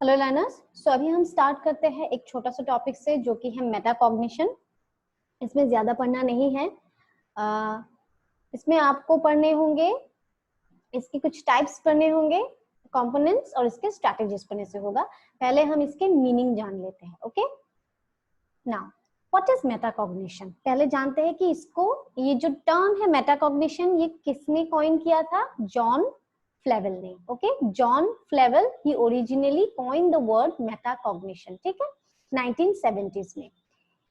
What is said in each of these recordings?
Hello learners, सो अभी हम start करते हैं एक छोटा सा टॉपिक से जो कि है मेटाकॉग्निशन। इसमें ज्यादा पढ़ना नहीं है। इसमें आपको पढ़ने होंगे, इसके कुछ टाइप्स पढ़ने होंगे, कंपोनेंट्स और इसके स्ट्रैटेजीज पढ़ने से होगा। पहले हम इसके मीनिंग जान लेते हैं। Okay, now what is metacognition? पहले जानते हैं कि इसको, ये जो टर्म है मेटाकॉग्निशन, ये किसने कॉइन किया था? जॉन फ्लेवेल ने। ओके, जॉन फ्लेवेल ही originally coin the word metacognition. ठीक है, 1970s में।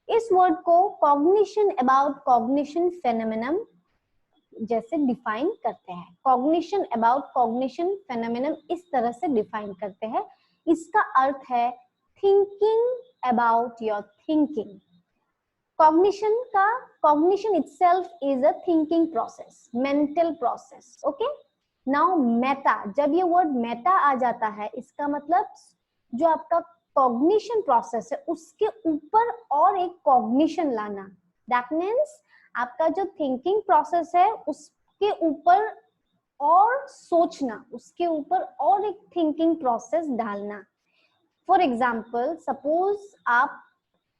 इस वर्ड को कॉग्निशन अबाउट कॉग्निशन फेनोमेनन जैसे डिफाइन करते हैं। कॉग्निशन अबाउट कॉग्निशन फेनोमेनन इस तरह से डिफाइन करते हैं। इसका अर्थ है thinking about your thinking. Cognition itself is a thinking process, mental process. Okay, now meta, जब ये वर्ड मेटा आ जाता है, इसका मतलब जो आपका कॉग्निशन प्रोसेस है उसके ऊपर और एक कॉग्निशन लाना। दैट मीन्स आपका जो थिंकिंग प्रोसेस है उसके ऊपर और सोचना, उसके ऊपर और एक थिंकिंग प्रोसेस डालना। फॉर एग्जाम्पल, सपोज आप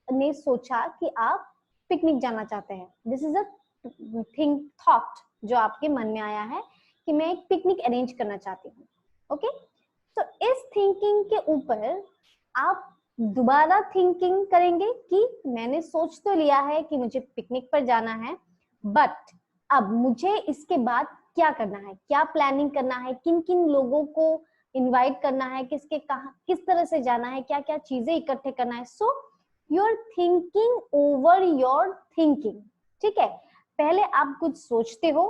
ने सोचा कि आप पिकनिक जाना चाहते हैं। दिस इज अ थॉट जो आपके मन में आया है कि मैं एक पिकनिक अरेंज करना चाहती हूँ। ओके, तो इस थिंकिंग के ऊपर आप दोबारा थिंकिंग करेंगे कि मैंने सोच तो लिया है कि मुझे पिकनिक पर जाना है, बट अब मुझे इसके बाद क्या करना है, क्या प्लानिंग करना है, किन किन लोगों को इनवाइट करना है, किसके कहा, किस तरह से जाना है, क्या क्या चीजें इकट्ठे करना है। सो you're thinking over your thinking। ठीक है, पहले आप कुछ सोचते हो,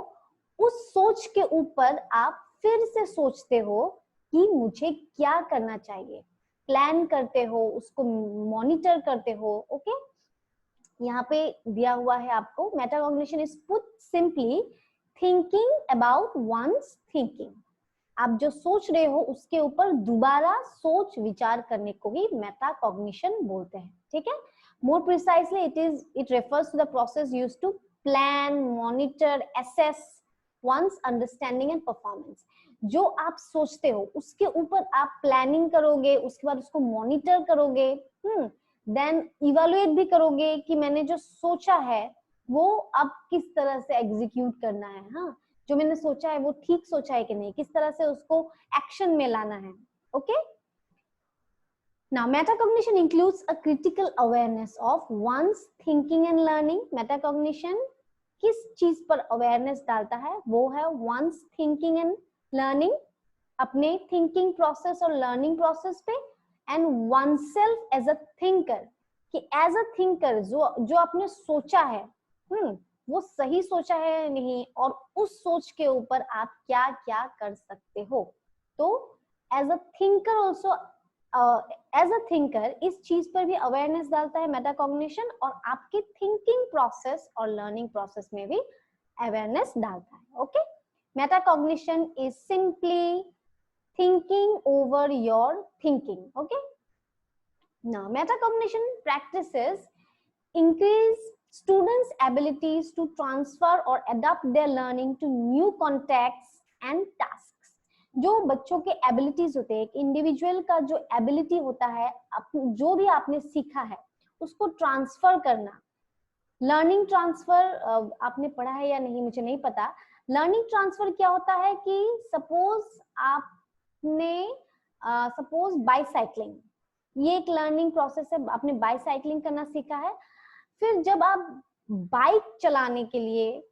उस सोच के ऊपर आप फिर से सोचते हो कि मुझे क्या करना चाहिए, प्लान करते हो, उसको मॉनिटर करते हो। ओके, यहाँ पे दिया हुआ है आपको, metacognition is put simply thinking about one's thinking. आप जो सोच रहे हो उसके ऊपर दोबारा सोच विचार करने को ही मेटाकॉग्निशन बोलते हैं। ठीक है, more precisely it refers to the process used to plan, monitor, assess one's understanding and performance. जो आप सोचते हो उसके ऊपर आप प्लानिंग करोगे, उसके बाद उसको मॉनिटर करोगे, देन इवेलुएट भी करोगे कि मैंने जो सोचा है वो अब किस तरह से एग्जीक्यूट करना है। हाँ, जो मैंने सोचा है वो ठीक सोचा है कि नहीं, किस तरह से उसको एक्शन में लाना है। Okay, now metacognition includes a critical awareness of one's thinking and learning। metacognition किस चीज पर अवेयरनेस डालता है? वो है one's thinking and learning, अपने थिंकिंग प्रोसेस और लर्निंग प्रोसेस पे, and oneself as a thinker, कि एज अ थिंकर जो आपने सोचा है वो सही सोचा है या नहीं, और उस सोच के ऊपर आप क्या क्या कर सकते हो। तो as a thinker also, as a thinker इस चीज पर भी अवेयरनेस डालता है मेटाकॉग्निशन, और आपके थिंकिंग प्रोसेस और लर्निंग प्रोसेस में भी अवेयरनेस डालता है। Okay, metacognition is simply thinking over your thinking। Okay, now metacognition practices increase students abilities to transfer or adapt their learning to new contexts and tasks। जो बच्चों के abilities होते हैं, एक इंडिविजुअल का जो एबिलिटी होता है, जो भी आपने सीखा है उसको ट्रांसफर करना। लर्निंग ट्रांसफर आपने पढ़ा है या नहीं मुझे नहीं पता। लर्निंग ट्रांसफर क्या होता है कि सपोज आपने सपोज बाईसाइक्लिंग, ये एक लर्निंग प्रोसेस है, आपने बाईसाइक्लिंग करना सीखा है। फिर जब आप बाइक चलाने के लिए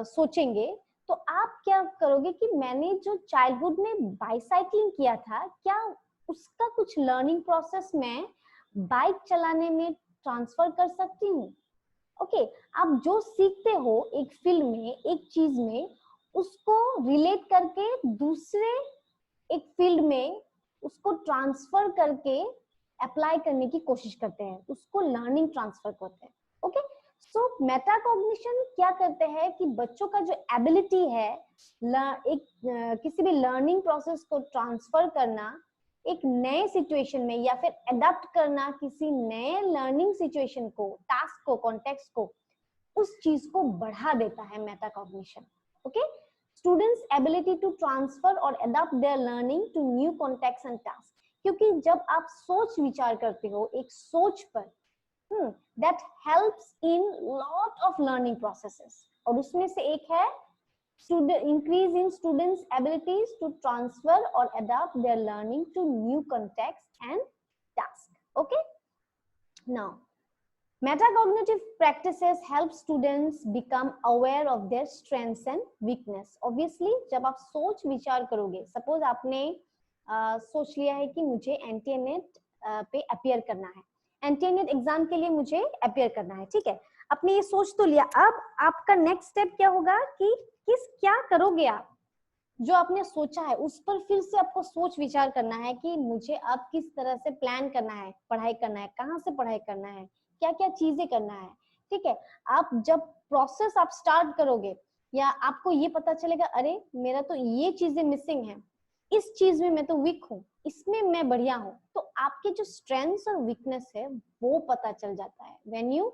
सोचेंगे तो आप क्या करोगे कि मैंने जो चाइल्डहुड में बाईसाइक्लिंग किया था, क्या उसका कुछ लर्निंग प्रोसेस में बाइक चलाने में ट्रांसफर कर सकती हूँ। ओके, आप जो सीखते हो एक फील्ड में, एक चीज में, उसको रिलेट करके दूसरे एक फील्ड में उसको ट्रांसफर करके अप्लाई करने की कोशिश करते हैं, उसको लर्निंग ट्रांसफर करते हैं। ओके, सो मेटाकॉग्निशन क्या करते हैं कि बच्चों का जो एबिलिटी है एक किसी भी लर्निंग प्रोसेस को ट्रांसफर करना एक नए सिचुएशन में, या फिर अडॉप्ट करना किसी नए लर्निंग सिचुएशन को, टास्क को, कॉन्टेक्स्ट को, उस चीज को बढ़ा देता है metacognition. Okay, students ability to transfer or adapt their learning to new contexts and tasks। क्योंकि जब आप सोच विचार करते हो एक सोच पर, that helps in lot of learning processes, और उसमें से एक है increase in students abilities to transfer or adapt their learning to new context and task. Okay, now metacognitive practices help students become aware of their strengths and weakness. Obviously जब आप सोच विचार करोगे, सपोज आपने सोच लिया है कि मुझे एनटीएनेट पे अपियर करना है, एनटीएनेट एग्जाम के लिए मुझे अपियर करना है, ठीक है, आपने ये सोच तो लिया, अब आपका नेक्स्ट स्टेप क्या होगा कि क्या करोगे आप, जो आपने सोचा है उस पर फिर से आपको सोच विचार करना है कि मुझे अब किस तरह से प्लान करना है, पढ़ाई करना है, कहाँ से पढ़ाई करना है, क्या क्या चीजें करना है, ठीक है। आप जब प्रोसेस आप स्टार्ट करोगे या आपको ये पता चलेगा अरे मेरा तो ये चीजें मिसिंग है, इस चीज में मैं तो वीक हूँ, इसमें मैं बढ़िया हूँ, तो आपके जो स्ट्रेंथ्स और वीकनेस है वो पता चल जाता है when you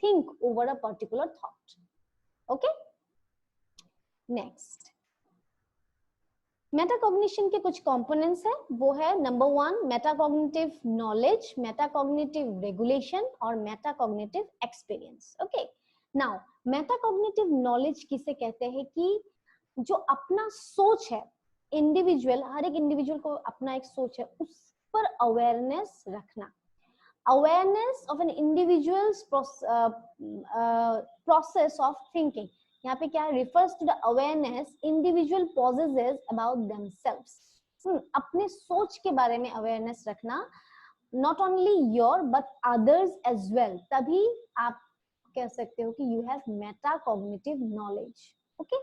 think over a particular thought. Okay, next metacognition के कुछ कंपोनेंट्स है, वो है number 1 metacognitive knowledge, metacognitive regulation और metacognitive experience. Okay, now metacognitive knowledge किसे कहते हैं कि जो अपना सोच है, इंडिविजुअल, हर एक इंडिविजुअल को अपना एक सोच है, उस पर अवेयरनेस रखना, awareness of an individuals process of thinking. यहाँ पे क्या refers to the awareness individual possesses about themselves, अपने सोच के बारे में अवेयरनेस रखना, not only your but others as well, तभी आप कह सकते हो कि you have metacognitive knowledge. Okay,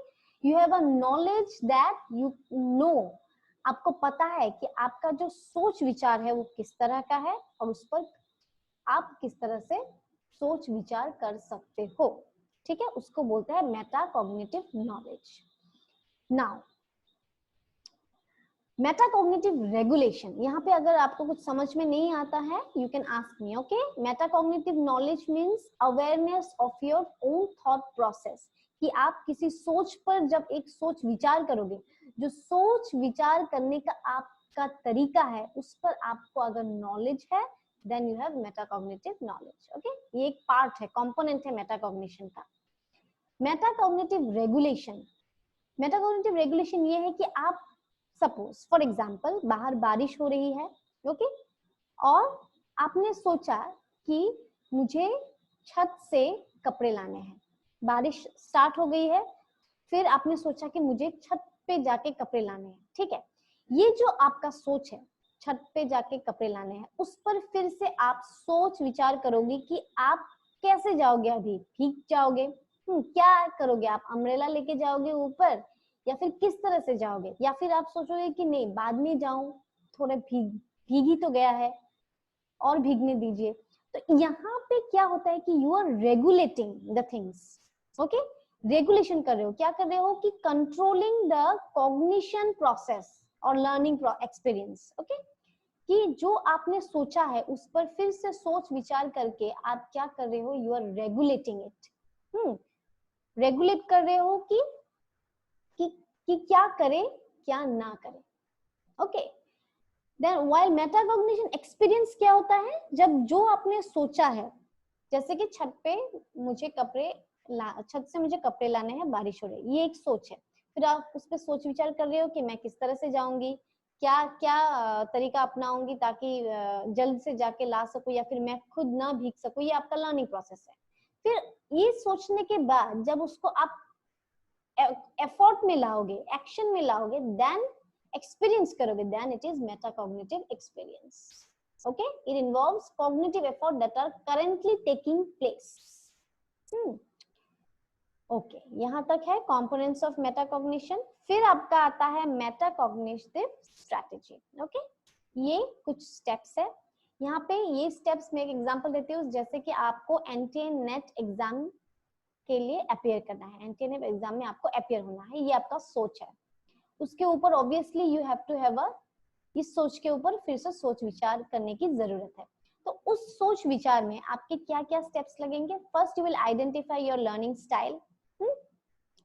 you have a knowledge that you know, आपको पता है कि आपका जो सोच विचार है वो किस तरह का है और उस पर आप किस तरह से सोच विचार कर सकते हो, ठीक है, उसको बोलते हैं metacognitive knowledge. Now metacognitive regulation, यहाँ पे अगर आपको कुछ समझ में नहीं आता है you can ask me. Okay, metacognitive knowledge means awareness of your own thought process, कि आप किसी सोच पर जब एक सोच विचार करोगे, जो सोच विचार करने का आपका तरीका है उस पर आपको अगर नॉलेज है then you have metacognitive knowledge. Okay, ये एक पार्ट है, कंपोनेंट है मेटाकॉग्निशन का। मेटाकॉग्निटिव रेगुलेशन, मेटाकॉग्निटिव रेगुलेशन ये है कि आप सपोज फॉर एग्जांपल बाहर बारिश हो रही है, ओके, और आपने सोचा कि मुझे छत से कपड़े लाने हैं, बारिश स्टार्ट हो गई है, फिर आपने सोचा कि मुझे छत पे जाके कपड़े लाने हैं, ठीक है, ये जो आपका सोच है छत पे जाके कपड़े लाने हैं, उस पर फिर से आप सोच विचार करोगे कि आप कैसे जाओगे, अभी भीग जाओगे, क्या करोगे आप, अम्ब्रेला लेके जाओगे ऊपर या फिर किस तरह से जाओगे, या फिर आप सोचोगे कि नहीं बाद में जाऊं, थोड़ा भीग ही तो गया है और भीगने दीजिए। तो यहाँ पे क्या होता है कि you are regulating the things. Okay, regulation कर रहे हो, क्या कर रहे हो कि कंट्रोलिंग द कॉग्निशन प्रोसेस और लर्निंग एक्सपीरियंस। ओके, कि जो आपने सोचा है उस पर फिर से सोच विचार करके आप क्या कर रहे हो, you are regulating it, regulate कर रहे हो कि क्या करे क्या ना करे। Okay, then while metacognition experience क्या होता है, जब जो आपने सोचा है, जैसे कि छत से मुझे कपड़े लाने हैं, बारिश हो रही, ये एक सोच है, फिर आप उस पर सोच विचार कर रहे हो कि मैं किस तरह से जाऊंगी, क्या क्या तरीका अपनाऊंगी ताकि जल्द से जाके ला सकूं या फिर मैं खुद ना भीग सकूं, ये आपका लर्निंग प्रोसेस है। फिर ये सोचने के बाद जब उसको आप एफर्ट में लाओगे, एक्शन में लाओगे, देन एक्सपीरियंस करोगे, then it is metacognitive experience. Okay, it involves cognitive effort that are currently taking place. Okay, यहाँ तक है कंपोनेंट्स ऑफ मेटाकॉग्निशन। फिर आपका आता है मेटाकॉग्निटिव स्ट्रेटेजी। ओके, ये कुछ स्टेप्स है, यहाँ पे ये स्टेप्स में एक एग्जांपल देती हूँ, जैसे कि आपको एनटीए नेट एग्जाम के लिए अपियर करना है, एनटीए एग्जाम में आपको अपियर होना है, ये आपका सोच है, उसके ऊपर obviously you have to have a, इस सोच के ऊपर फिर से सोच विचार करने की जरूरत है। तो उस सोच विचार में आपके क्या क्या स्टेप्स लगेंगे, first you will identify your learning style,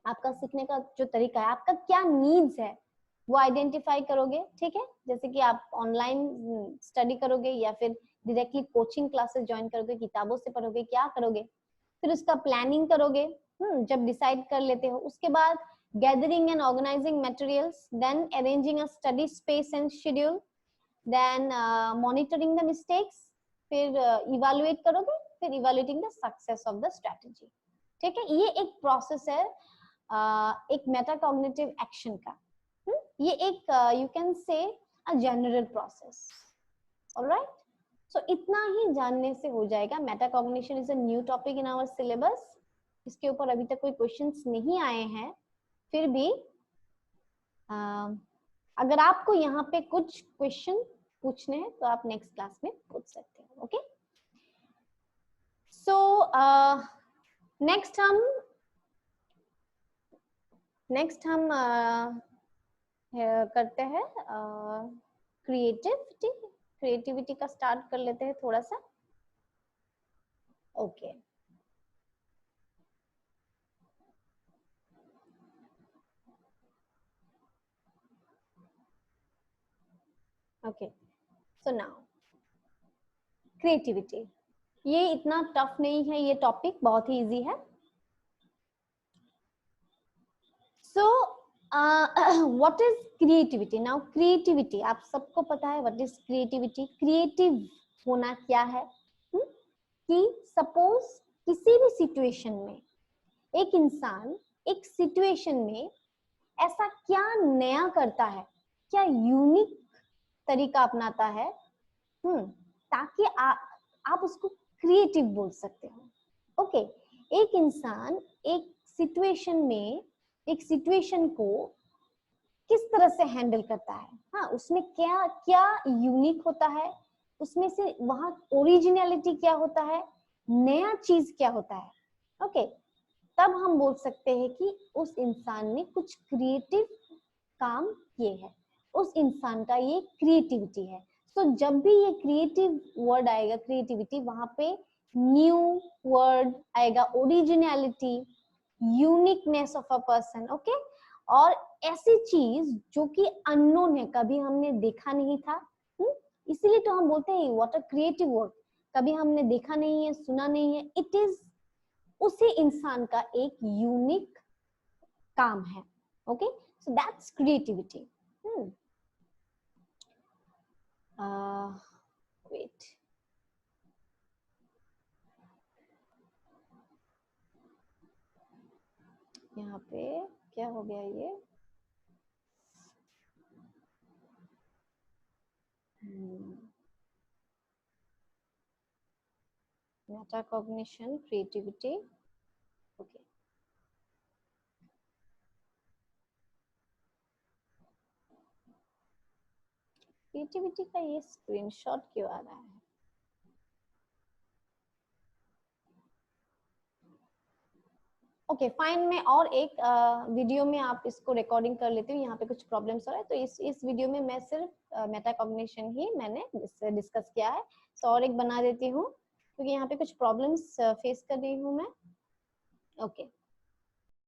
आपका सीखने का जो तरीका है, आपका क्या नीड्स है, वो आइडेंटिफाई करोगे, ठीक है। जैसे कि आप ऑनलाइन स्टडी करोगे या फिर डायरेक्टली कोचिंग क्लासेस ज्वाइन करोगे, किताबों से पढ़ोगे, क्या करोगे, फिर उसका प्लानिंग करोगे। जब डिसाइड कर लेते हो उसके बाद gathering and organizing materials, then arranging a study space and schedule, then monitoring the mistakes, फिर evaluate करोगे, फिर evaluating the success of the strategy, ठीक है। ये एक प्रोसेस है एक मेटाकॉग्निटिव एक्शन का। ये एक you can say a general process, alright. So इतना ही जानने से हो जाएगा। Metacognition is a new topic in our syllabus, इसके ऊपर अभी तक कोई क्वेश्चंस नहीं आए हैं, फिर भी अगर आपको यहाँ पे कुछ क्वेश्चन पूछने हैं तो आप नेक्स्ट क्लास में पूछ सकते हैं, ओके। सो नेक्स्ट हम करते हैं क्रिएटिविटी का स्टार्ट कर लेते हैं थोड़ा सा, okay. Okay, so now creativity, ये इतना टफ नहीं है, ये टॉपिक बहुत ही इजी है। So what is creativity? Now creativity आप सबको पता है व्हाट इज क्रिएटिविटी। क्रिएटिव होना क्या है कि सपोज किसी भी सिचुएशन में एक इंसान एक सिचुएशन में ऐसा क्या नया करता है, क्या यूनिक तरीका अपनाता है ताकि आप उसको क्रिएटिव बोल सकते हो, ओके। एक इंसान एक सिचुएशन को किस तरह से हैंडल करता है, हाँ, उसमें क्या क्या यूनिक होता है, उसमें से वहां ओरिजिनलिटी क्या होता है, नया चीज क्या होता है, ओके। तब हम बोल सकते हैं कि उस इंसान ने कुछ क्रिएटिव काम किए हैं, उस इंसान का ये क्रिएटिविटी है। तो जब भी ये क्रिएटिव वर्ड आएगा, क्रिएटिविटी, वहां पे न्यू वर्ड आएगा, originality, uniqueness of a person, okay. और ऐसी चीज जो कि अननोन है, कभी हमने देखा नहीं था, इसीलिए तो हम बोलते हैं व्हाट अ क्रिएटिव वर्क, कभी हमने देखा नहीं है, सुना नहीं है, इट इज उसी इंसान का एक यूनिक काम है, okay. So that's creativity. Wait, यहाँ पे क्या हो गया ये, मेटाकॉग्निशन, क्रिएटिविटी, ओके। क्रिएटिविटी का ये स्क्रीनशॉट क्यों आ रहा है? ओके फाइन, मैं और एक वीडियो में आप इसको रिकॉर्डिंग कर लेती हूँ, यहाँ पे कुछ प्रॉब्लम्स हो रहा है, तो इस वीडियो में मैं सिर्फ मेटाकॉग्निशन ही मैंने डिस्कस किया है, तो और एक बना देती हूँ क्योंकि यहाँ पे कुछ प्रॉब्लम्स फेस कर रही हूँ मैं, ओके।